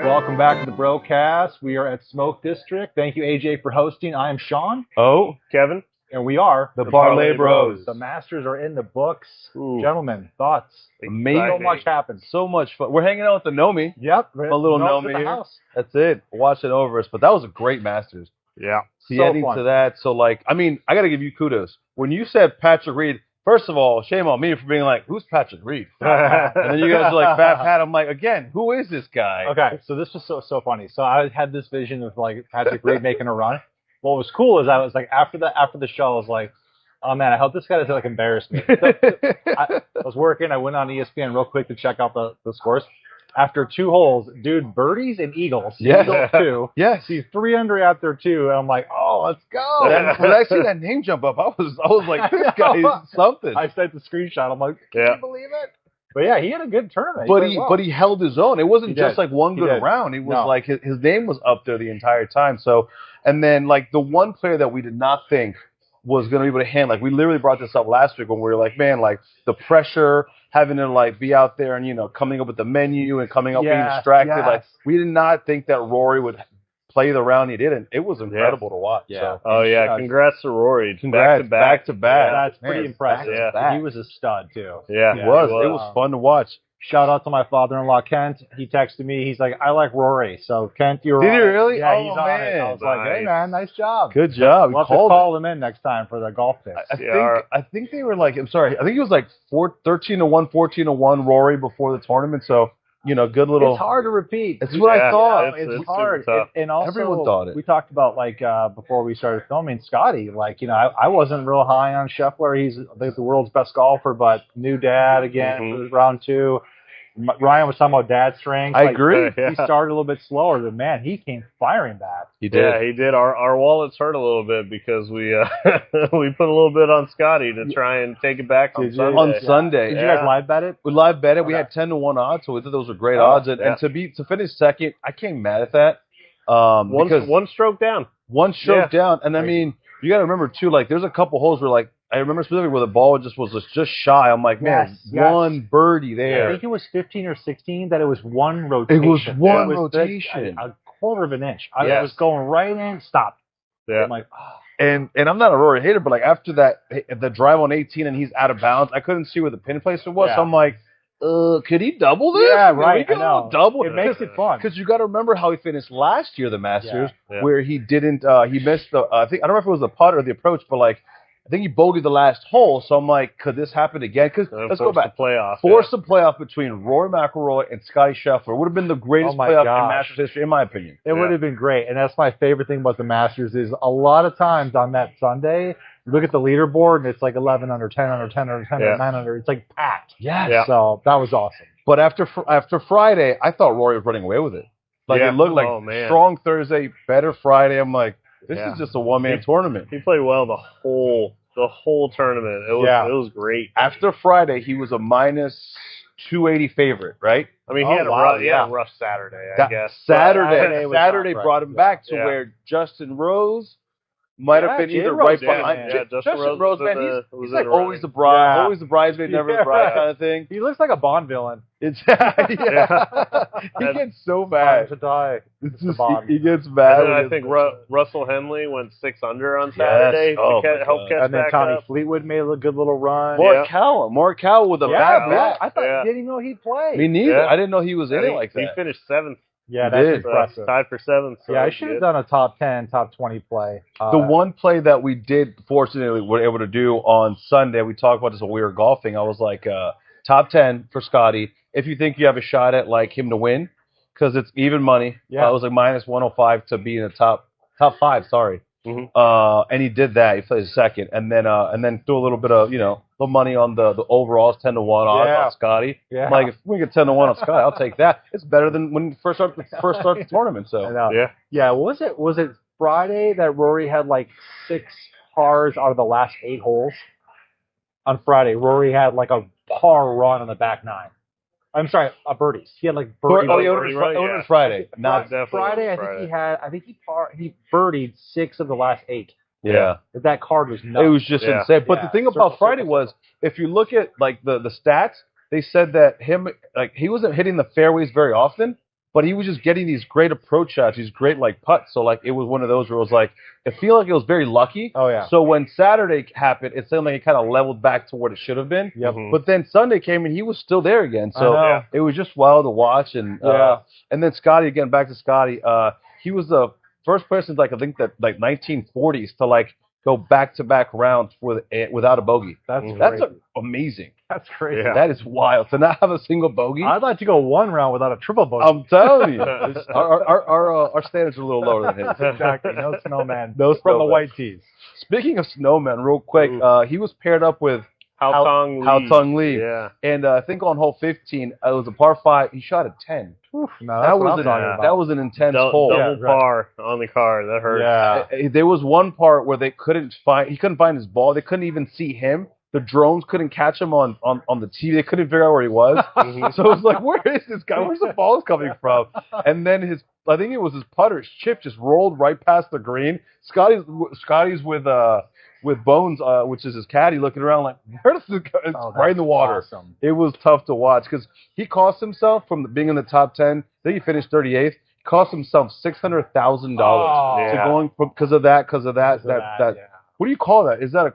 Welcome back to the Brocast. We are at Smoke District. Thank you, AJ, for hosting. I am Sean. Oh, Kevin. And we are the Parlay Bros. The Masters are in the books. Ooh. Gentlemen, thoughts? Amazing. So much happened. So much fun. We're hanging out with the Nomi. Yep. A little Nomi here. House. That's it. Watching over us. But that was a great Masters. Yeah. See, so adding to that. So, I got to give you kudos. When you said Patrick Reed, first of all, shame on me for being like, who's Patrick Reed? And then you guys are like, Fat Pat. I'm like, again, who is this guy? Okay, so this was so funny. So I had this vision of Patrick Reed making a run. What was cool is I was like, after the show, I was like, oh man, I hope this guy doesn't embarrass me. I was working. I went on ESPN real quick to check out the scores. After 2 holes, dude, birdies and eagles. Yes. Eagles too. Yes. See 3 under out there too, and I'm like, oh, let's go. When I see that name jump up, I was like, this guy is something. I sent the screenshot. I'm like, can you believe it? But yeah, he had a good tournament. But he held his own. It wasn't just like one good round. It was like his name was up there the entire time. So, and then the one player that we did not think was going to be able to handle, we literally brought this up last week when we were like, man, the pressure, having to be out there and coming up with the menu and coming up being distracted. Yes. We did not think that Rory would play the round he did, and it was incredible to watch. Yeah. So. Congrats to Rory. Congrats. Back to back. Yeah, that's pretty impressive. Yeah. He was a stud too. Yeah, he was. It was fun to watch. Shout out to my father-in-law, Kent. He texted me. He's like, I like Rory. So, Kent, you're on. Did he really? Yeah, he's on it. I was like, hey, man, nice job. Good job. We'll have to call him in next time for the golf picks. I think they were I'm sorry. I think it was 13-1, 14-1 Rory before the tournament. So, good little. It's hard to repeat. That's what I thought. It's hard. And also, everyone thought it. We talked about, before we started filming, Scotty. I wasn't real high on Scheffler. He's the world's best golfer, but new dad again for round 2. Ryan was talking about dad strength. I agree. He started a little bit slower, but man, he came firing back. He did. Yeah, he did. Our wallets hurt a little bit because we we put a little bit on Scotty to try and take it back on Sunday. On Sunday. Did you guys live bet it? We live bet it. We had 10-1 odds, so we thought those were great odds. And to finish second, I can't mad at that. One stroke down. One stroke down, and I mean, you got to remember too. There's a couple holes where I remember specifically where the ball was just shy. I'm like, man, one birdie there. I think it was 15 or 16 that it was one rotation. It was one rotation. A quarter of an inch. I was going right in, stopped. Yeah. I'm like, And I'm not a Rory hater, but after that, the drive on 18 and he's out of bounds, I couldn't see where the pin placement was. Yeah. So I'm like, could he double this? Yeah, right. I know. Double it makes it fun because you got to remember how he finished last year, the Masters, where he didn't. He missed the. I don't know if it was the putt or the approach, but I think he bogeyed the last hole. So I'm like, could this happen again? Because let's go back. Force the playoff between Rory McIlroy and Scotty Scheffler would have been the greatest playoff in Masters history, in my opinion. It would have been great, and that's my favorite thing about the Masters is a lot of times on that Sunday, you look at the leaderboard and it's 11 under, 10 under, 10 under, 10 under, 9 under. It's packed. Yeah. So that was awesome. But after Friday, I thought Rory was running away with it. It looked strong Thursday, better Friday. I'm like, this is just a one-man tournament. He played well the whole tournament. It was great. After Friday, he was a minus 280 favorite, right? I mean, he had a rough Saturday, I guess. Saturday brought him back to where Justin Rose might have been either right behind. Justin Rose, man, he's always the bride, always the bridesmaid, never the bride kind of thing. He looks like a Bond villain. He gets so mad. To die. He gets mad. And I think Russell Henley went 6 under on Saturday to help catch and then back Tommy up. Fleetwood made a good little run. Morikawa with a bad bat. I thought he didn't even know he'd play. Me neither. I didn't know he was in it like that. He finished 7th. Yeah, that's impressive. Tied for 7th. So I should have done a top 10, top 20 play. The one play that we did, fortunately, were able to do on Sunday, we talked about this when we were golfing. I was like, top 10 for Scotty. If you think you have a shot at him to win, because it's even money. Yeah. I was minus 105 to be in the top 5. Sorry. Mm-hmm. And he did that. He played second, and then threw a little bit of the money on the overalls 10-1 odds on Scotty. Yeah. I'm if we get 10-1 on Scotty, I'll take that. It's better than when you first start the tournament. So yeah. Was it Friday that Rory had 6 pars out of the last 8 holes? On Friday, Rory had a par run on the back 9. I'm sorry, birdies. He had birdie. It was Friday. Not Friday. I think he birdied 6 of the last 8. Yeah. That card was nuts. It was just insane. But the thing about Friday was, if you look at the stats, they said that he wasn't hitting the fairways very often, but he was just getting these great approach shots, these great like putts. So like it was one of those where it was like I feel like it was very lucky. Oh yeah. So when Saturday happened, it seemed like it kind of leveled back to what it should have been. Yep. But then Sunday came and he was still there again. So I know. it was just wild to watch. And and then Scotty again, back to Scotty. He was the first person like I think that like 1940s to like go back-to-back rounds without a bogey. That's amazing. That's crazy. Yeah. That is wild to not have a single bogey. I'd like to go one round without a triple bogey. I'm telling you, our standards are a little lower than his. Exactly. No snowman. No From the snowman. white tees. Speaking of snowmen, real quick, he was paired up with Hao Tong Lee. Yeah. And I think on hole 15, it was a par 5. He shot a 10. No, that's what I'm talking about. That was an intense hole. Double par on the car. That hurt. Yeah. There was one part where he couldn't find his ball. They couldn't even see him. The drones couldn't catch him on the TV. They couldn't figure out where he was. So it was like, where is this guy? Where's the ball coming from? And then I think it was his putter. His chip just rolled right past the green. Scotty's with Bones, which is his caddy, looking around like, where does this go? It's right in the water. Awesome. It was tough to watch because he cost himself from being in the top 10. I think he finished 38th. He cost himself $600,000 to going because of that. What do you call that? Is that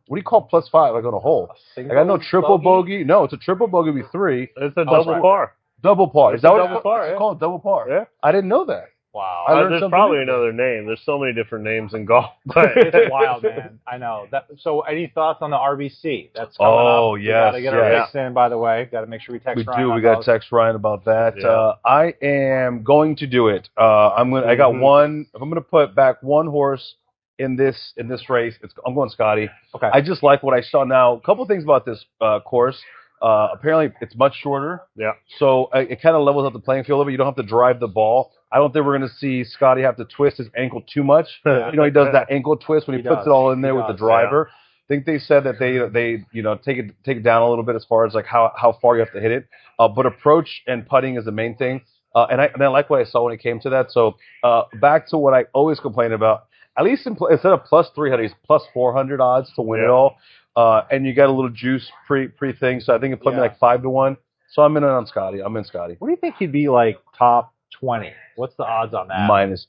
what do you call plus 5 like on a hole? Like I know triple bogey. No, it's a triple bogey would be 3. It's a double par. Double par. It's Is that what double par? it's called? Double par. Yeah. I didn't know that. Wow. There's probably another name. There's so many different names in golf. But It's wild, man. I know. So, any thoughts on the RBC? That's coming up. Oh, We yes. gotta get our picks in, by the way. Got to make sure we text We Ryan. do. on We got those. to text Ryan about that. Yeah. I am going to do it. I got one. If I'm going to put back one horse in this race, I'm going Scotty. Okay. I just like what I saw now. A couple things about this course. Apparently, it's much shorter. Yeah. So it kind of levels up the playing field a little bit. You don't have to drive the ball. I don't think we're going to see Scotty have to twist his ankle too much. He does that ankle twist when he puts it all in there with the driver. I think they said that they take it down a little bit as far as like how far you have to hit it. But approach and putting is the main thing. And I like what I saw when it came to that. So back to what I always complain about. At least instead of plus 300, it's plus 400 odds to win it all. And you got a little juice pre thing. So I think it put me like 5-1. So I'm in on Scotty. I'm in Scotty. What do you think he'd be like top 20? What's the odds on that? Minus.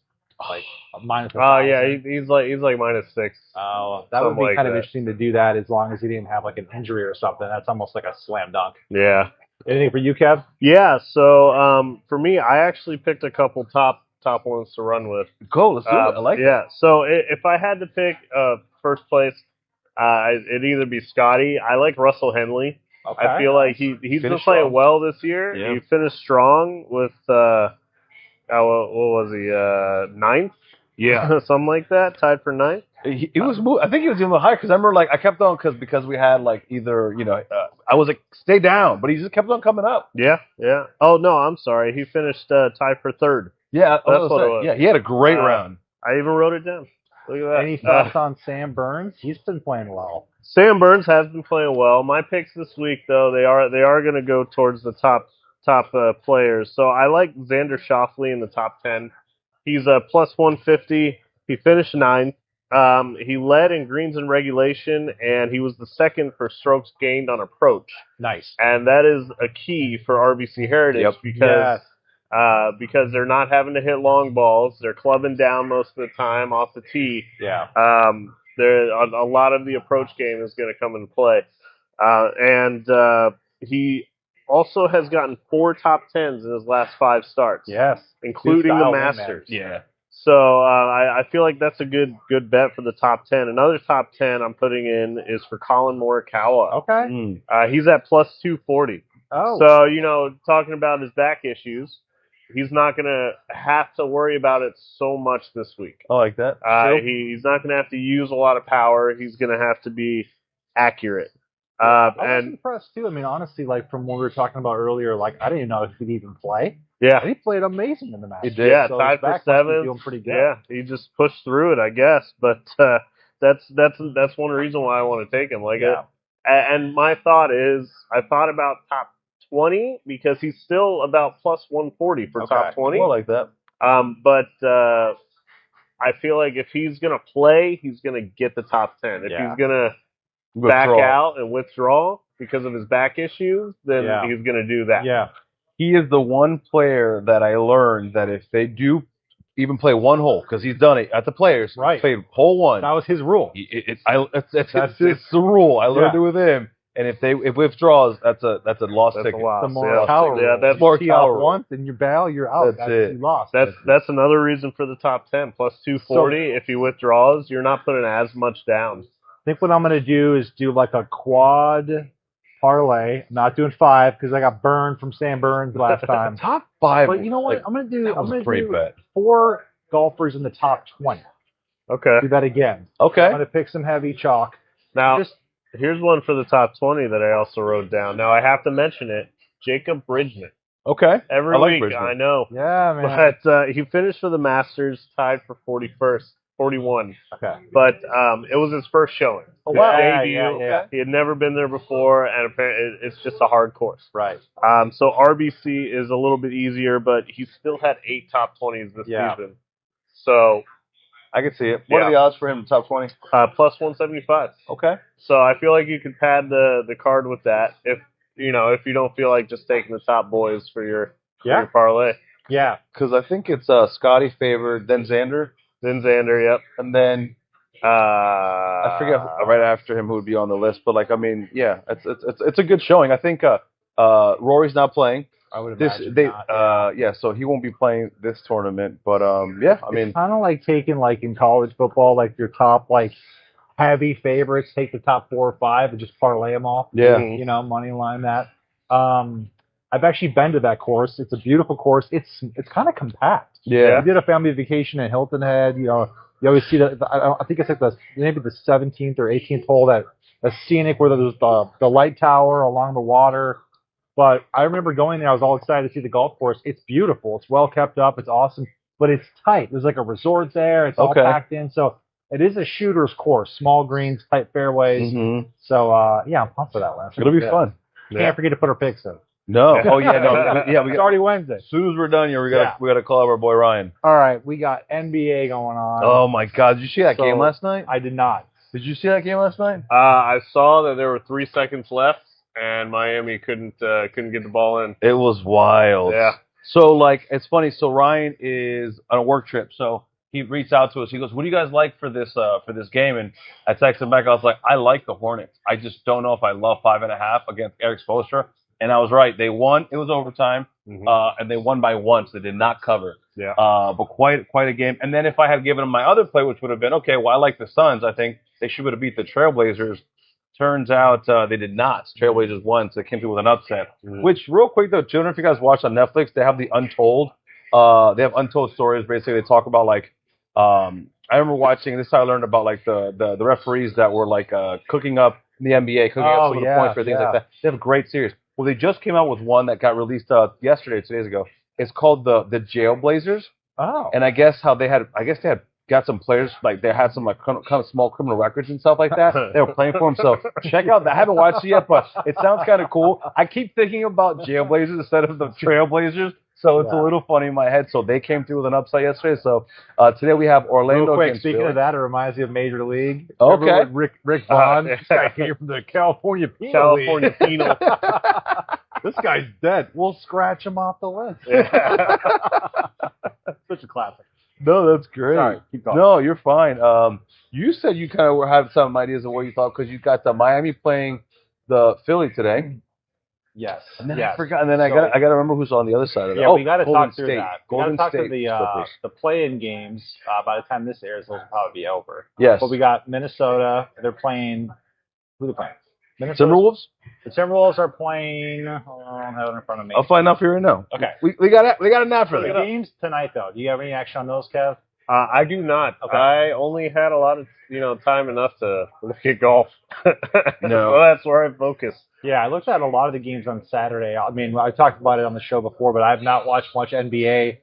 Minus. Oh yeah, he's like -6. Oh, that would be Something like kind of that. interesting to do that as long as he didn't have like an injury or something. That's almost like a slam dunk. Yeah. Anything for you, Kev? Yeah. So for me, I actually picked a couple top ones to run with. Go. Let's do it. I like it. Yeah. So if I had to pick first place, it'd either be Scotty. I like Russell Henley. Okay. I feel like he's been Finished playing strong. well this year. Yeah. He finished strong with what was he 9th? Yeah. Something like that, tied for 9th. He was. I think he was even higher because I remember like I kept on because we had like either I was like stay down, but he just kept on coming up. Yeah. Oh no, I'm sorry. He finished tied for 3rd. Yeah, That's what it was. Yeah, he had a great round. I even wrote it down. Look at that. Any thoughts on Sam Burns? He's been playing well. Sam Burns has been playing well. My picks this week, though, they are going to go towards the top players. So I like Xander Schauffele in the top 10. He's a plus 150. He finished 9th. He led in greens and regulation, and he was the 2nd for strokes gained on approach. Nice. And that is a key for RBC Heritage because they're not having to hit long balls. They're clubbing down most of the time off the tee. Yeah. There a lot of the approach game is going to come into play, and he also has gotten 4 top 10s in his last 5 starts. Yes. including the Good style Masters. Yeah. So I feel like that's a good bet for the top 10. Another top 10 I'm putting in is for Colin Morikawa. Okay. He's at plus 240. Oh. So, talking about his back issues, he's not going to have to worry about it so much this week. I like that. He's not going to have to use a lot of power. He's going to have to be accurate. I was And impressed too. I mean, honestly, like from what we were talking about earlier, like I didn't even know if he'd even play. yeah, And he played amazing in the Masters. He did. yeah, So tied his for back must be 7th. doing pretty good. Yeah, he just pushed through it, I guess. But that's one reason why I want to take him. Like, Yeah. and my thought is, I thought about top 20 because he's still about plus 140 for Okay. top 20. More like that. But I feel like if he's gonna play, he's gonna get the top 10. If Yeah. he's gonna back Withdrawal. out and withdraw because of his back issues, then Yeah. he's gonna do that. Yeah. he is the one player that I learned that if they do even play one hole, because he's done it at the Players, Right. played hole one. That was his rule. It's the rule. I learned it with him. And if withdraws, that's a lost That's ticket. a loss. The Morikawa Yeah, rule. that's You tee off Morikawa. once and you bail, you're out. That's it. You lost. That's another reason for the top 10 plus 240. If he withdraws, you're not putting as much down. I think what I'm going to do is do like a quad parlay. I'm not doing 5 because I got burned from Sam Burns last time. Top 5. But you know what? Like, I'm going to do. that I'm was going a great to do bet. 4 golfers in the top 20. Okay. Do that again. Okay. I'm going to pick some heavy chalk. Now, Just here's one for the top 20 that I also wrote down. Now, I have to mention it. Jacob Bridgman. Okay. Every I like week, Bridgman. I know. yeah, man. But he finished for the Masters, tied for 41. Okay. But it was his first showing. Oh, His wow. Yeah, debut. yeah. He had never been there before, and apparently it's just a hard course. Right. So RBC is a little bit easier, but he still had 8 top 20s this season. So I can see it. What are Yeah. the odds for him in the top 20? plus 175. Okay. So I feel like you could pad the card with that if you don't feel like just taking the top boys for your parlay. Yeah. Because I think it's Scotty favored, then Xander, Then Xander, yep. and then I forget right after him who would be on the list. But like, I mean, yeah, it's a good showing. I think Rory's not playing. I would This imagine they not. so he won't be playing this tournament. But yeah, I mean, It's kind of like taking like in college football, like your top like heavy favorites, take the top 4 or 5 and just parlay them all. yeah. Mhm. You know, money line that. I've actually been to that course. It's a beautiful course. It's kind of compact. Yeah. We did a family vacation in Hilton Head. You know, you always see I think it's like maybe the 17th or 18th hole that scenic where there's the light tower along the water. But I remember going there. I was all excited to see the golf course. It's beautiful. It's well kept up. It's awesome. But it's tight. There's like a resort there. It's all Okay. packed in. So it is a shooter's course. Small greens, tight fairways. Mm-hmm. So yeah, I'm pumped for that one. It'll be fun. Can't forget to put our picks in. No. Oh yeah. No. Yeah. We It's got. already Wednesday. As soon as we're done here, we gotta call up our boy Ryan. All right, we got NBA going on. Oh my God! Did you see that So- game last night? I did not. Did you see that game last night? I saw that there were 3 seconds left, and Miami couldn't get the ball in. It was wild. Yeah. So like, it's funny. So Ryan is on a work trip, so he reached out to us. He goes, "What do you guys like for this game?" And I texted him back. I was like, "I like the Hornets. I just don't know if I love 5.5 against Eric Spoelstra." And I was right. They won. It was overtime, and they won by 1, so they did not cover. Yeah. But quite a game. And then if I had given him my other play, which would have been, okay, well, I like the Suns. I think they should have beat the Trailblazers. Turns out they did not. Trailblazers won, so they came through with an upset. Which, real quick, though, children, if you guys watch on Netflix, they have the Untold. They have Untold Stories. Basically, they talk about, like, I remember watching, this is how I learned about, like, the referees that were, like, cooking up in the NBA, cooking up some of the points for things like that. They have a great series. Well, they just came out with one that got released yesterday, 2 days ago. It's called the Jailblazers. Oh. And I guess they had got some players, like they had some like kind of small criminal records and stuff like that. They were playing for them. So check out that. I haven't watched it yet, but it sounds kind of cool. I keep thinking about Jailblazers instead of the Trailblazers. So it's a little funny in my head. So they came through with an upset yesterday. So today we have Orlando. Real quick, against speaking Philly. of that, it reminds me of Major League. Okay. Remember when Rick Vaughn. This guy came from the California Penal California League. Penal. This guy's dead. We'll scratch him off the list. Such a classic. No, that's great. Sorry, keep going. No, you're fine. You said you kind of had some ideas of what you thought because you got the Miami playing the Philly today. Yes. And then yes. I forgot. And then I So- got to remember who's on the other side of it. Yeah, we got to Golden talk through State. that. Golden we got to talk State to Clippers. the play-in games. By the time this airs, those will probably be over. Yes. But we got Minnesota. They're playing. Who are they playing? Minnesota. Timberwolves. The Timberwolves are playing. Hold on, I don't have it in front of me. I'll find out for you right now. Okay. We got a nap for The that. games tonight, though. Do you have any action on those, Kev? I do not. Okay. I only had a lot of time enough to look at golf. No. So that's where I focus. Yeah, I looked at a lot of the games on Saturday. I mean, I talked about it on the show before, but I've not watched much NBA.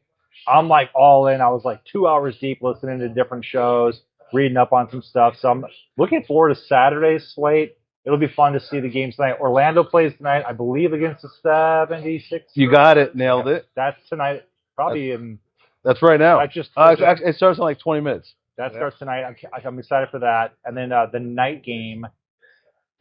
I'm like all in. I was like 2 hours deep listening to different shows, reading up on some stuff. So I'm looking forward to Saturday's slate. It'll be fun to see the games tonight. Orlando plays tonight, I believe, against the 76. You got it. Nailed it. That's tonight. Probably in. That's right now. I just. It starts in like 20 minutes. That starts tonight. I'm excited for that. And then the night game.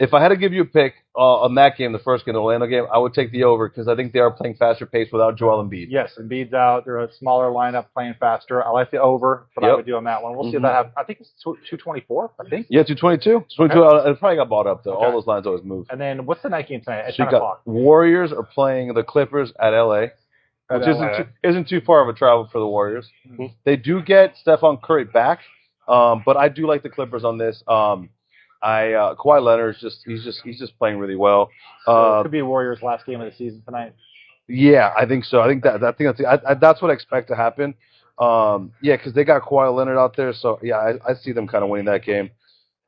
If I had to give you a pick on that game, the first game, the Orlando game, I would take the over because I think they are playing faster pace without Joel Embiid. Yes, Embiid's out. They're a smaller lineup playing faster. I like the over, but I would do on that one. We'll see if that happens. I think it's 224, I think. Yeah, 222. 222. It probably got bought up, though. Okay. All those lines always move. And then what's the night game tonight? At So 10 o'clock. Warriors are playing the Clippers at LA, which isn't too far of a travel for the Warriors. Mm-hmm. They do get Stephon Curry back, but I do like the Clippers on this. Kawhi Leonard he's just playing really well. So it could be Warriors' last game of the season tonight. Yeah, I think so. I think that's what I expect to happen. Because they got Kawhi Leonard out there, so yeah, I see them kind of winning that game.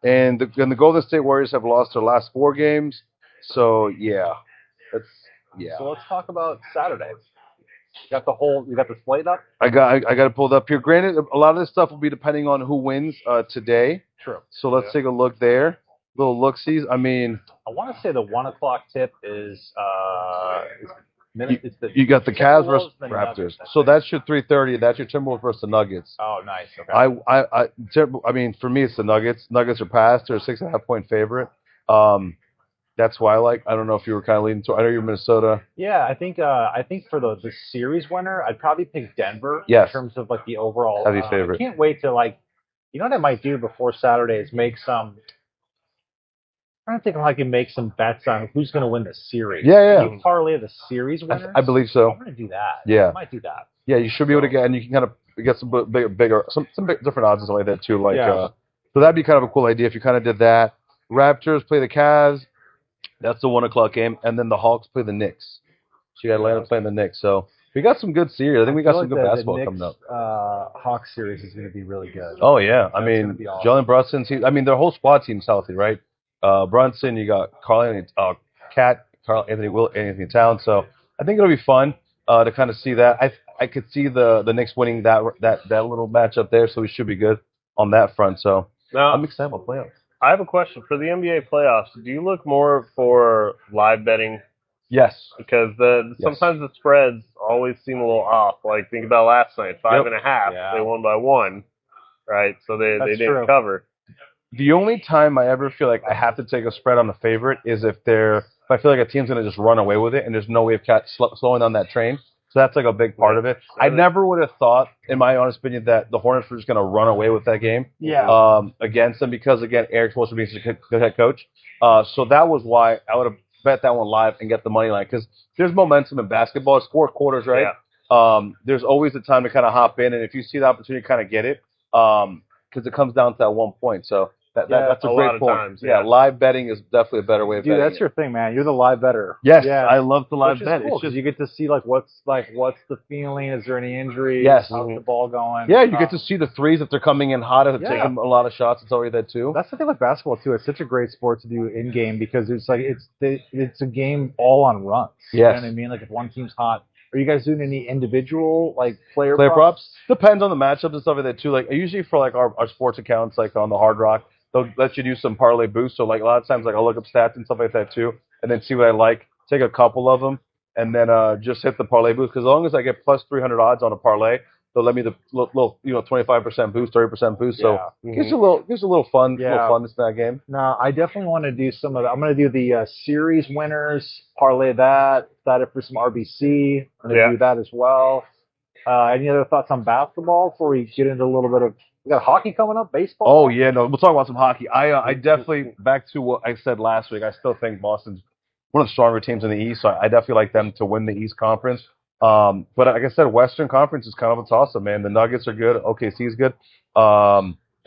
And the Golden State Warriors have lost their last 4 games, so So let's talk about Saturday. You got the slate up? I got it pulled up here. Granted, a lot of this stuff will be depending on who wins today. True. So let's take a look there. Little look-sees. I mean, I want to say the 1 o'clock tip is you got the Cavs versus Raptors. So that's your 3:30. That's your Timberwolves versus the Nuggets. Oh, nice. Okay. I mean, for me, it's the Nuggets. Nuggets are past. They're a 6.5-point favorite. That's why I don't know if you were kind of leading to. I know you're Minnesota. Yeah, I think for the series winner, I'd probably pick Denver. Yes. In terms of the overall heavy favorite. I can't wait to you know what I might do before Saturday is make some. I'm trying to think if I can make some bets on who's going to win the series. Yeah. Can you parlay the series winners? I believe so. I'm going to do that. Yeah. I might do that. Yeah, you should be able to get, and you can kind of get some bigger, some different odds and stuff like that too. So that'd be kind of a cool idea if you kind of did that. Raptors play the Cavs. That's the 1 o'clock game, and then the Hawks play the Knicks. So you got Atlanta playing the Knicks. So we got some good series. I think we got some good basketball coming up. Hawks series is going to be really good. Oh yeah, I mean, awesome. Jalen Brunson's. Their whole squad team's healthy, right? Brunson, you got Anthony Towns. So I think it'll be fun to kind of see that. I could see the Knicks winning that little matchup there, so we should be good on that front. So now, I'm excited about playoffs. I have a question for the NBA playoffs. Do you look more for live betting? Yes, because sometimes the spreads always seem a little off. Like think about last night, 5.5. Yeah. They won by 1, right? So they didn't cover. The only time I ever feel like I have to take a spread on the favorite is if I feel like a team's going to just run away with it and there's no way of slowing down that train. So that's a big part of it. I never would have thought, in my honest opinion, that the Hornets were just going to run away with that game against them because, again, Eric Spoelstra being such a good head coach. So that was why I would have bet that one live and get the money line because there's momentum in basketball. It's 4 quarters, right? Yeah. There's always a time to kind of hop in, and if you see the opportunity, kind of get it because it comes down to that 1 point. So that's a great point. Times, live betting is definitely a better way of betting. Dude, that's your thing, man. You're the live better. Yes, I love the live bet. Cool, it's just you get to see what's the feeling. Is there any injuries? Yes. How's the ball going? Yeah, you get to see the threes if they're coming in hot. If they're taking a lot of shots, it's already that too. That's the thing with basketball too. It's such a great sport to do in game because it's it's a game all on runs. Yes. You know what I mean? If one team's hot. Are you guys doing any individual player props? Depends on the matchups and stuff like that too. Usually for our sports accounts, on the Hard Rock, they'll let you do some parlay boosts. So a lot of times I'll look up stats and stuff like that too, and then see what I like. Take a couple of them, and then just hit the parlay boost. Because as long as I get plus 300 odds on a parlay, they'll let me the little 25% boost, 30% boost. So gives you a little fun, little funness in that game. No, I definitely want to do some of that. I'm going to do the series winners, parlay that, it for some RBC. I'm going to do that as well. Any other thoughts on basketball before we get into a little bit of? We got hockey coming up, baseball. Oh yeah, no, we'll talk about some hockey. I definitely back to what I said last week. I still think Boston's one of the stronger teams in the East, so I definitely like them to win the East Conference. But like I said, Western Conference is kind of a toss-up, man. The Nuggets are good, OKC's good,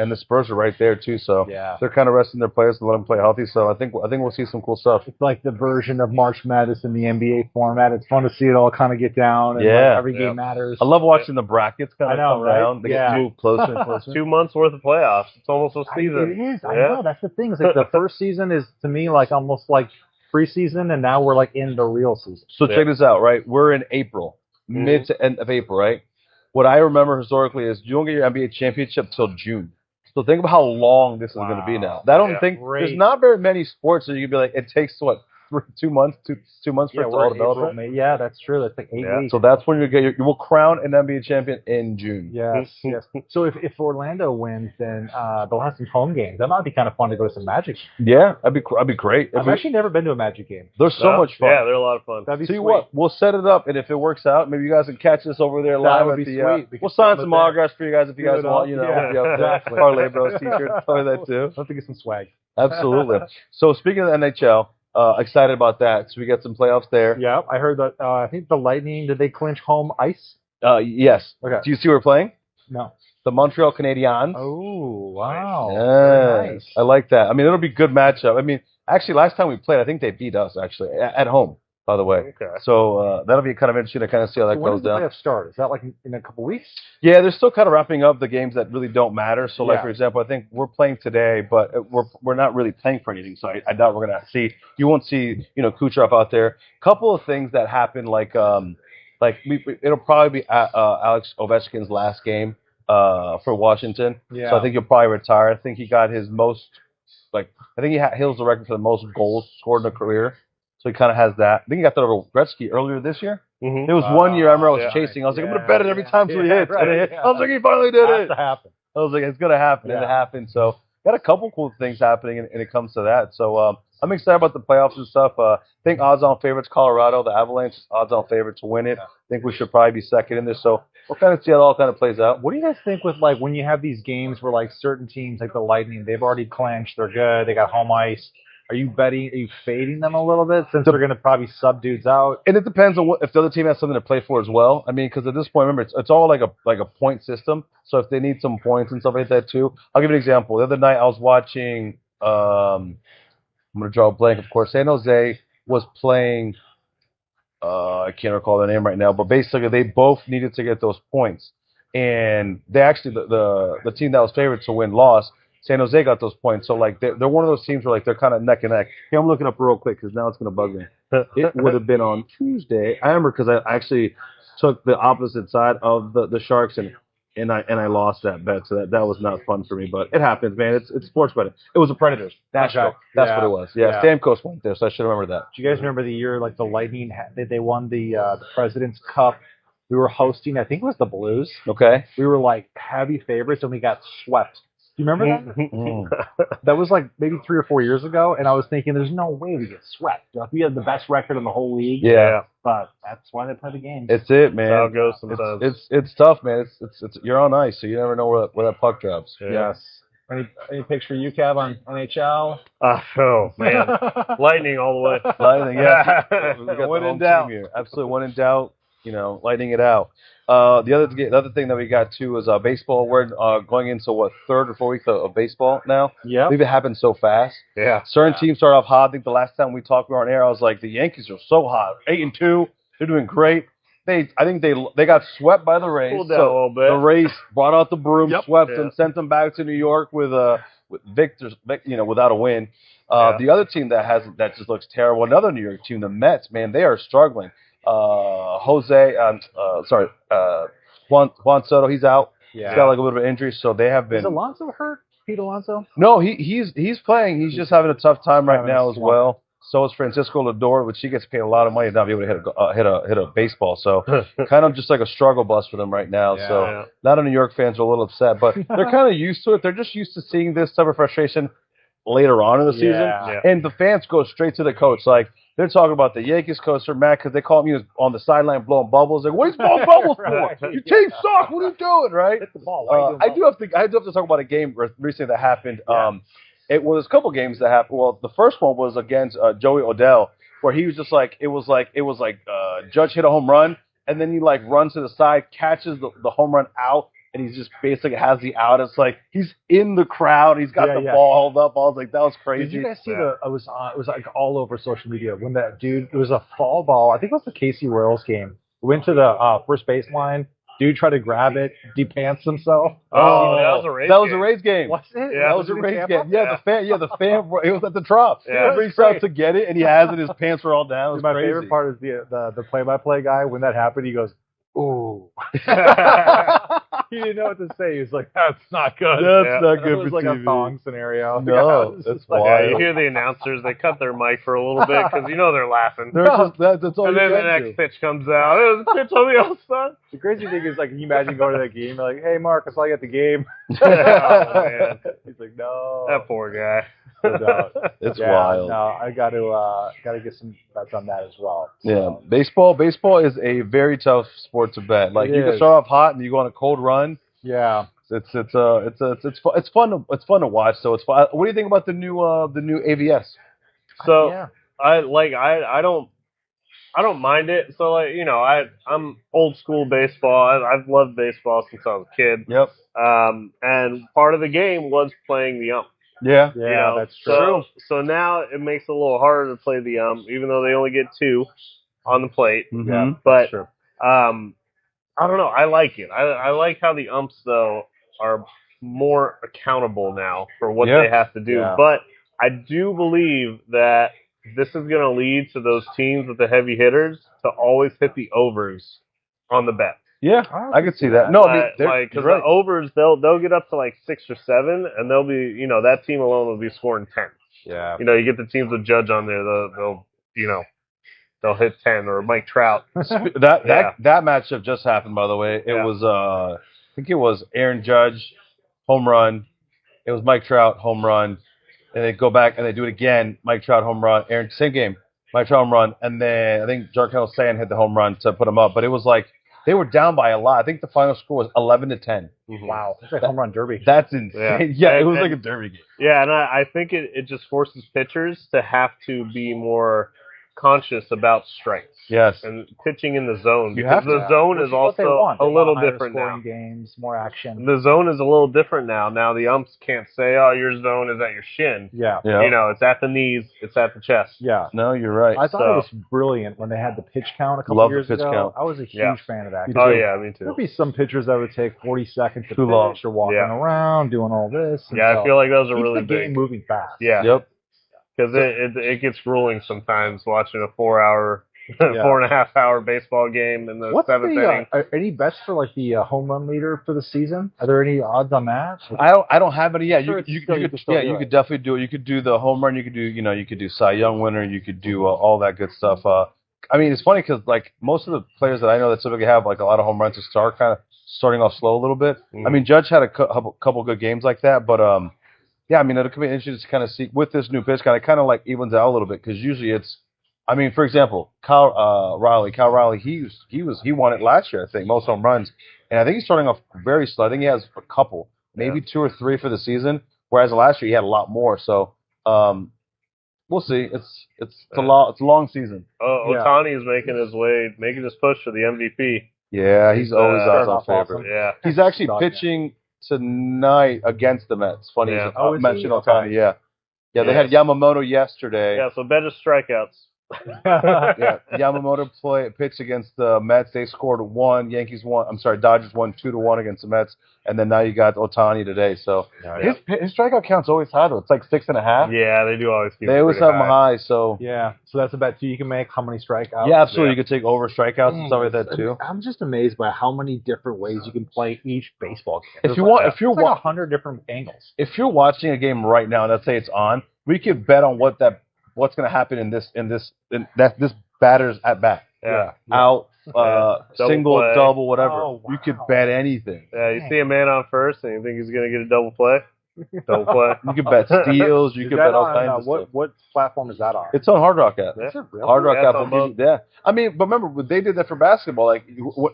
and the Spurs are right there too. So they're kind of resting their players and let them play healthy. So I think we'll see some cool stuff. It's like the version of March Madness in the NBA format. It's fun to see it all kind of get down. And every game matters. I love watching the brackets kind of come down. They get moved closer and closer. 2 months worth of playoffs. It's almost a season. It is. I know. That's the thing. It's the first season is to me almost like preseason, and now we're in the real season. So check this out, right? We're in April, mid to end of April, right? What I remember historically is you don't get your NBA championship till June. So think about how long this is going to be now. I don't think there's not very many sports that you can be it takes 2 months, two months for Yeah, it to we're all in April, develop. May. Yeah, that's true. That's like 8 weeks. So that's when you will crown an NBA champion in June. Yes, yes. So if Orlando wins, then they'll have some home games. That might be kind of fun to go to some Magic. Yeah, that'd be great. I've actually never been to a Magic game. They're so much fun. Yeah, they're a lot of fun. That'd be Tell you sweet. what, we'll set it up, and if it works out, maybe you guys can catch us over there live would at be the. sweet. We We'll could sign film some it there. autographs for you guys if you Give guys it want. up. You know, Yeah, yeah, exactly. Parlay Bros t-shirts, stuff like that too. I'll have to get some swag. Absolutely. So speaking of the NHL, excited about that. So we got some playoffs there. Yeah, I heard that. I think the Lightning, did they clinch home ice? Yes. Okay. Do you see who we're playing? No. The Montreal Canadiens. Oh, wow. Yes. Very nice. I like that. I mean, it'll be a good matchup. I mean, actually, last time we played, I think they beat us actually at home. By the way, Okay. So that'll be kind of interesting to kind of see how that So when goes does the down. playoffs start? Is that like in a couple weeks? Yeah, they're still kind of wrapping up the games that really don't matter. So, like Yeah. for example, I think we're playing today, but we're not really playing for anything. So I doubt we're gonna see. You won't see Kucherov out there. Couple of things that happen, it'll probably be Alex Ovechkin's last game for Washington. Yeah. So I think he'll probably retire. I think he got his most I think he holds the record for the most goals scored in a career. So he kind of has that. I think he got that over Gretzky earlier this year. Mm-hmm. It was 1 year. I remember I was Yeah. chasing. I was like, I'm Yeah, gonna bet it every time so he hits. right, And yeah. I was like, he finally did Has it. to happen. I was like, it's gonna happen, and it Yeah. happened. So got a couple cool things happening, and it comes to that. So I'm excited about the playoffs and stuff. I think odds-on favorites, Colorado, the Avalanche, odds-on favorite to win it. I think we should probably be second in this. So we'll kind of see how it all kind of plays out. What do you guys think with like when you have these games where like certain teams like the Lightning, they've already clinched, they're good, they got home ice. Are you fading them a little bit since they're going to probably sub dudes out? And it depends on if the other team has something to play for as well. I mean, because at this point, remember, it's all like a point system. So if they need some points and stuff like that too, I'll give you an example. The other night I was watching. I'm going to draw a blank. Of course, San Jose was playing. I can't recall the name right now, but basically they both needed to get those points, and they actually the team that was favored to win lost. San Jose got those points, so like they're one of those teams where like they're kind of neck and neck. Here, I'm looking up real quick because now it's gonna bug me. It would have been on Tuesday. I remember because I actually took the opposite side of the Sharks and I lost that bet, so that was not fun for me. But it happens, man. It's sports betting. It was the Predators. That's Okay. That's Yeah. what it was. Yeah, Yeah. Stamkos went there, so I should remember that. Do you guys remember the year like the Lightning they won the President's Cup? We were hosting, I think it was the Blues. Okay. We were like heavy favorites and we got swept. Do you remember that? Mm. That was like maybe 3 or 4 years ago, and I was thinking, there's no way we get swept. Like, we had the best record in the whole league. Yeah. But that's why they play the games. It's it, That's how it man. goes sometimes. It's tough, man. It's you're on ice, so you never know where that puck drops. Yeah. Yes. Any picks for you, Kev, on NHL? Oh man, lightning all the way. Lightning, yeah. We got the When in home doubt. team here. Absolutely, when in doubt, lightning it out. The other thing that we got too is baseball. We're going into what 3rd or 4th week of baseball now. Yeah. I believe it happened so fast. Yeah. Certain teams start off hot. I think the last time we talked, we were on air. I was like, the Yankees are so hot, 8-2. They're doing great. I think they got swept by the Rays. Cooled down a little bit. The Rays brought out the broom, Yep. swept Yeah. them, sent them back to New York with without a win. Yeah. The other team that just looks terrible, another New York team, the Mets, man, they are struggling. Juan Soto, he's out. Yeah. He's got like a little bit of injury, so they have Is been. Alonso hurt? Pete Alonso? No, he's playing. He's just having a tough time right Having a now as slump. well. So is Francisco Lindor, which he gets paid a lot of money to not be able to hit a baseball. So kind of just like a struggle bus for them right now. Yeah. So Yeah. a lot of New York fans are a little upset, but they're kind of used to it. They're just used to seeing this type of frustration later on in the season. Yeah. And the fans go straight to the coach. Like they're talking about the Yankees coach, they're mad because they call him he was on the sideline blowing bubbles. Like, what are you blowing bubbles for? Right. Your team sucks. What are you doing, right? Hit the ball. Why are you I doing do have to talk about a game recently that happened. Yeah. It was a couple games that happened. Well, the first one was against Joey Odell, where he was just like it was like Judge hit a home run, and then he like runs to the side, catches the home run out, and he's just basically has the out. It's like he's in the crowd, he's got Yeah, the yeah. ball held up. I was like, that was crazy. Did you guys see it was like all over social media when that dude, it was a fall ball. I think it was the KC Royals game. Went to the first baseline. Dude tried to grab it, depants himself. Oh, that was a Rays. That was a game. Rays game. Was it? Yeah, That was a in Rays Tampa? game. Yeah, the fan. It was at the drop. Yeah. He reached out to get it, and he has it. His pants were all down. It was My crazy. favorite part is the play-by-play guy. When that happened, he goes, ooh. He didn't know what to say. He was like, that's not good. That's not It good was for like TV. a thong scenario. No, Yeah, it was that's just like, wild. Yeah, you hear the announcers, they cut their mic for a little bit because they're laughing. They're just, that's all And you then the can next do. pitch comes out. It was a pitch on the outside. The crazy thing is, like, can you imagine going to that game? You're like, hey, Mark, I saw you at the game. Oh, man. He's like, no. That poor guy. No doubt. It's Yeah, wild. No, I got to get some bets on that as well. Yeah, baseball is a very tough sport to bet. Like It you can is. start off hot and you go on a cold run. Yeah. It's fun to watch. So it's fun. What do you think about the new AVS? So Yeah. I don't mind it. So like I'm old school baseball. I've loved baseball since I was a kid. Yep. And part of the game was playing the ump. Yeah. Yeah, that's true. So now it makes it a little harder to play the ump, even though they only get 2 on the plate. Mm-hmm. Yeah, But true. I don't know. I like it. I like how the umps though are more accountable now for what Yeah. they have to do. Yeah. But I do believe that this is going to lead to those teams with the heavy hitters to always hit the overs on the bet. Yeah, I can see that. No, I mean, Because right. the overs they'll get up to like 6 or 7, and they'll be that team alone will be scoring 10. Yeah. You get the teams with Judge on there. They'll hit 10 or Mike Trout. that matchup just happened, by the way. It was I think it was Aaron Judge, home run. It was Mike Trout, home run. And they go back and they do it again. Mike Trout, home run. Aaron, same game. Mike Trout, home run. And then I think Jarkel Sand hit the home run to put them up. But it was like they were down by a lot. I think the final score was 11-10. Wow. It's like home run derby. That's insane. Yeah, it was like a derby game. Yeah, and I think it just forces pitchers to have to be more conscious about strikes. Yes. And pitching in the zone. You Because have to. the zone Which is what they also want. a They little want higher different scoring now. games, more action. The zone is a little different now. Now the umps can't say, "Oh, your zone is at your shin." Yeah. Yeah. It's at the knees, it's at the chest. Yeah. No, you're right. I thought it was brilliant when they had the pitch count a couple Love the years pitch ago. count. I was a huge Yeah. fan of that. Oh yeah, me too. There'd be some pitchers that would take 40 seconds to Too pitch long. or walking Yeah. around, doing all this. And Yeah, so I feel like those are keeps really the game big. moving fast. Yeah, Yep. because it gets grueling sometimes watching a 4-hour, 4.5-hour baseball game in the What's seventh the inning. any bets for like the home run leader for the season? Are there any odds on that? I don't have any. Yeah, Sure, you you could could still do you it. could definitely do it. You could do the home run. You could do you could do Cy Young winner. You could do all that good stuff. I mean, it's funny because like most of the players that I know that typically have like a lot of home runs to start, kind of starting off slow a little bit. I mean, Judge had a couple good games like that, but yeah, I mean, it'll be interesting to kind of see with this new pitch kind of like evens out a little bit because usually it's. I mean, for example, Kyle Riley, he won it last year, I think, most home runs, and I think he's starting off very slow. I think he has a couple, maybe 2 or 3 for the season, whereas last year he had a lot more. So we'll see. It's a long season. Otani is making his push for the MVP. Yeah, he's always starting our off favorite. awesome. Yeah, He's actually Dog, pitching tonight against the Mets. Funny, Yeah. you is he? mentioned Okay. Otani. Yeah, they had Yamamoto yesterday. yeah. So better strikeouts. Yeah, Yamamoto pitched against the Mets. They scored 1. Dodgers won 2-1 against the Mets, and then now you got Otani today. So his strikeout count's always high though. It's like 6.5. Yeah, they do always keep. They it always pretty have them high. So Yeah, so that's a bet too. You can make how many strikeouts. yeah, absolutely. Yeah. You could take over strikeouts and stuff like that too. I'm just amazed by how many different ways you can play each baseball game. If you want, if you're It's like wa- 100 different angles. if you're watching a game right now, and let's say it's on, we could bet on what's going to happen in this batter's at bat. Yeah. Out, Double single, play. double, whatever. Oh, wow. You could bet anything. Yeah, you see a man on first, and you think he's gonna get a double play. Double play. You could bet steals. You Is could that bet all on, kinds of what stuff. what platform is that on? It's on Hard Rock app. Yeah. Is it really? Hard Rock Yeah, app it's will on give you, yeah. I mean, but remember, they did that for basketball. Like,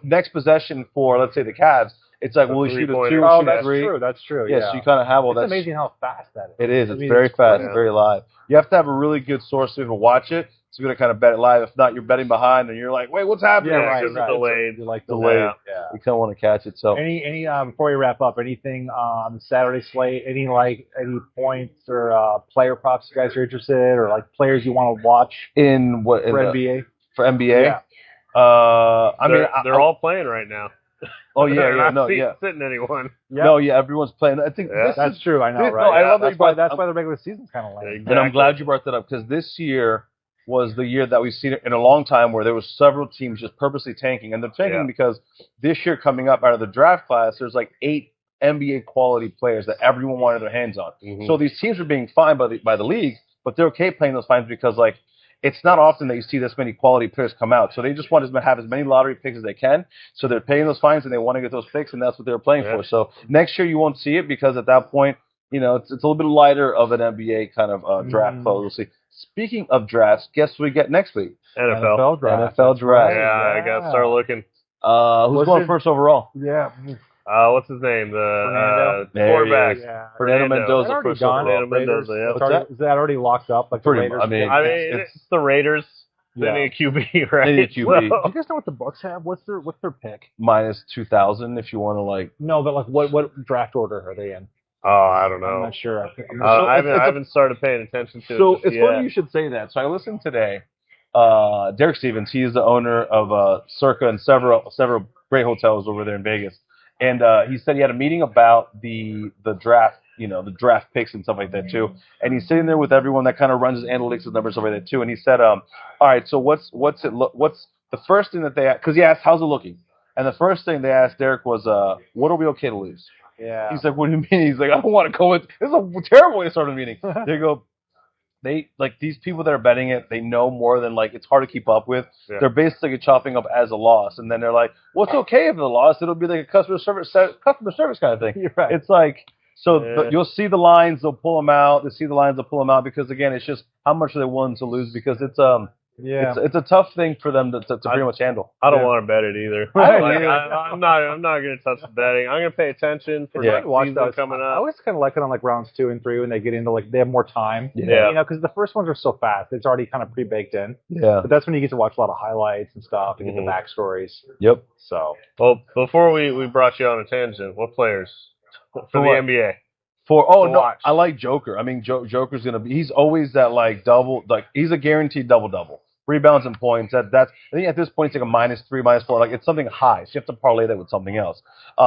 next possession for, let's say, the Cavs, it's like, The will we shoot a 2, three-pointer. Oh, shoot a that's 3? true. That's true. Yes, Yeah. you kind of have all It's that. amazing how fast that is. It is. I It's mean, very it's fast. crazy. It's very live. You have to have a really good source to even watch it. So you're going to kind of bet it live. If not, you're betting behind, and you're like, wait, what's happening? Yeah, Yeah, right. 'cause it's right. delayed. You're like Delayed. Yeah. You kind of want to catch it. So Any before we wrap up, anything on the Saturday slate? Any points or player props you guys are interested, or like players you want to watch in what? for NBA? For NBA? Yeah. I mean, They're all playing right now. Oh, yeah, They're yeah. not No, yeah. sitting anyone. Yeah. No, yeah, everyone's playing. I think Yeah. this That's is, true. I know, this- right? no, I love that that's you why brought- that's why the regular season's kind of lame. Exactly. and I'm glad you brought that up because this year, was the year that we've seen it in a long time where there was several teams just purposely tanking. And they're tanking because this year coming up out of the draft class, there's like 8 NBA quality players that everyone wanted their hands on. Mhm. So these teams are being fined by the league, but they're okay paying those fines because like it's not often that you see this many quality players come out. So they just want to have as many lottery picks as they can. So they're paying those fines and they want to get those picks, and that's what they're playing for. So next year you won't see it because at that point, you know, it's a little bit lighter of an NBA kind of draft close. We'll see. Speaking of drafts, guess what we get next week? NFL draft. NFL draft. Yeah, I gotta start looking. Who's going first overall? Yeah. What's his name? The quarterback. Yeah. Fernando Mendoza already first gone. overall. Fernando Mendoza, yeah. It's already, is that already locked up? Like Pretty the much. Raiders? I mean, It's the Raiders. They need a QB, right? They need a QB. Do you guys know what the Bucks have? What's their pick? Minus 2,000 if you want to like. No, but like what draft order are they in? Oh, I don't know. I'm not sure. I haven't started paying attention to it. So it's funny you should say that. So I listened today. Derek Stevens, he's the owner of Circa and several great hotels over there in Vegas, and he said he had a meeting about the draft, you know, the draft picks and stuff like that too. And he's sitting there with everyone that kind of runs his analytics and numbers and stuff like that too. And he said, all right, so what's the first thing that they asked, because he asked how's it looking, and the first thing they asked Derek was, what are we okay to lose? Yeah. He's like, what do you mean? He's like, I don't want to go with. This is a terrible way to start a meeting. They go, these people that are betting it, they know more than like it's hard to keep up with. Yeah. They're basically chopping up as a loss, and then they're like, well, it's okay if it's a loss. It'll be like a customer service kind of thing. You're right. It's like you'll see the lines, they'll pull them out. They see the lines, they'll pull them out because again, it's just how much are they willing to lose because it's a tough thing for them to pretty much handle. I don't want to bet it either. I'm not going to touch the betting. I'm going to pay attention for the season coming I up. always kind of like it on like rounds 2 and 3 when they get into like they have more time. Yeah. You know, because the first ones are so fast, it's already kind of pre-baked in. Yeah. But that's when you get to watch a lot of highlights and stuff and get the backstories. Yep. So. Well, before we brought you on a tangent, what players for the NBA? Watch. I like Joker. I mean, Joker's gonna be. He's always that like double. Like he's a guaranteed double. Rebounds and points. That's. I think at this point it's like a -3, -4. Like it's something high. So you have to parlay that with something else.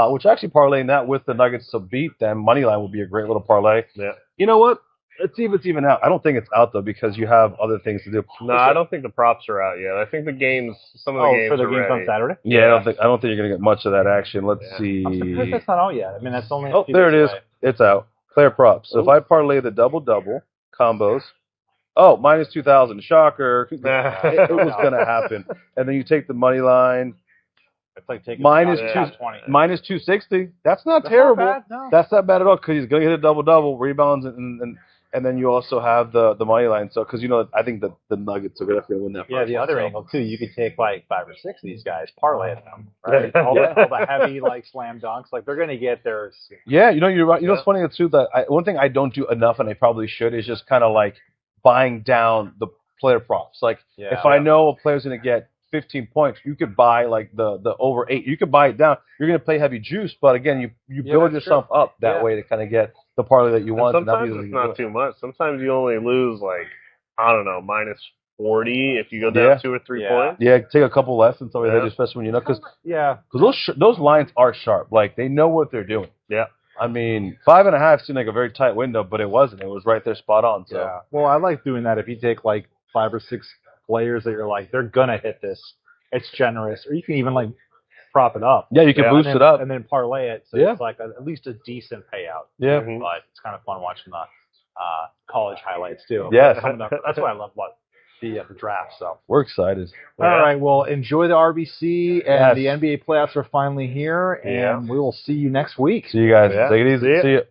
Which actually parlaying that with the Nuggets to beat them, money line would be a great little parlay. Yeah. You know what? Let's see if it's even out. I don't think it's out though because you have other things to do. No, I don't think the props are out yet. I think the games. Some of the games for the are games ready. on Saturday. Yeah, I don't think you're gonna get much of that action. Let's see. I'm surprised that's not out yet. I mean, that's only. Oh, there it is. It's out. Player props. So if I parlay the double combos, -2,000. Shocker. It was gonna happen. And then you take the money line. It's like taking -260. That's not terrible. Not bad, no. That's not bad at all because he's gonna hit a double rebounds and then you also have the money line. So because you know I think the Nuggets are definitely win that. Yeah, the other angle too. You could take like 5 or 6 of these guys, parlay them, right? all the heavy like slam dunks, like they're gonna get theirs. Yeah, you know you're right. You know what's funny too that one thing I don't do enough and I probably should is just kind of like buying down the player props. Like if I know a player's gonna get 15 points, you could buy like the over 8. You could buy it down. You're gonna play heavy juice, but again, you build yourself up that way to kind of get the parlay that you want. Sometimes it's not too much. Sometimes you only lose like I don't know -40 if you go down 2 or 3 points. Yeah, take a couple less and something like that, especially when you know because those lines are sharp. Like they know what they're doing. Yeah. I mean, 5.5 seemed like a very tight window, but it wasn't. It was right there, spot on. So. Yeah. Well, I like doing that. If you take like 5 or 6 players that you're like they're gonna hit this, it's generous. Or you can even like prop it up. Yeah, you can boost it up and then parlay it, so it's like at least a decent payout. Yeah. But it's kind of fun watching the college highlights too. Yes. That's what I love about the draft. So we're excited. All right. Well, enjoy the RBC and the NBA playoffs are finally here, and we will see you next week. See you guys. Take it easy. See you.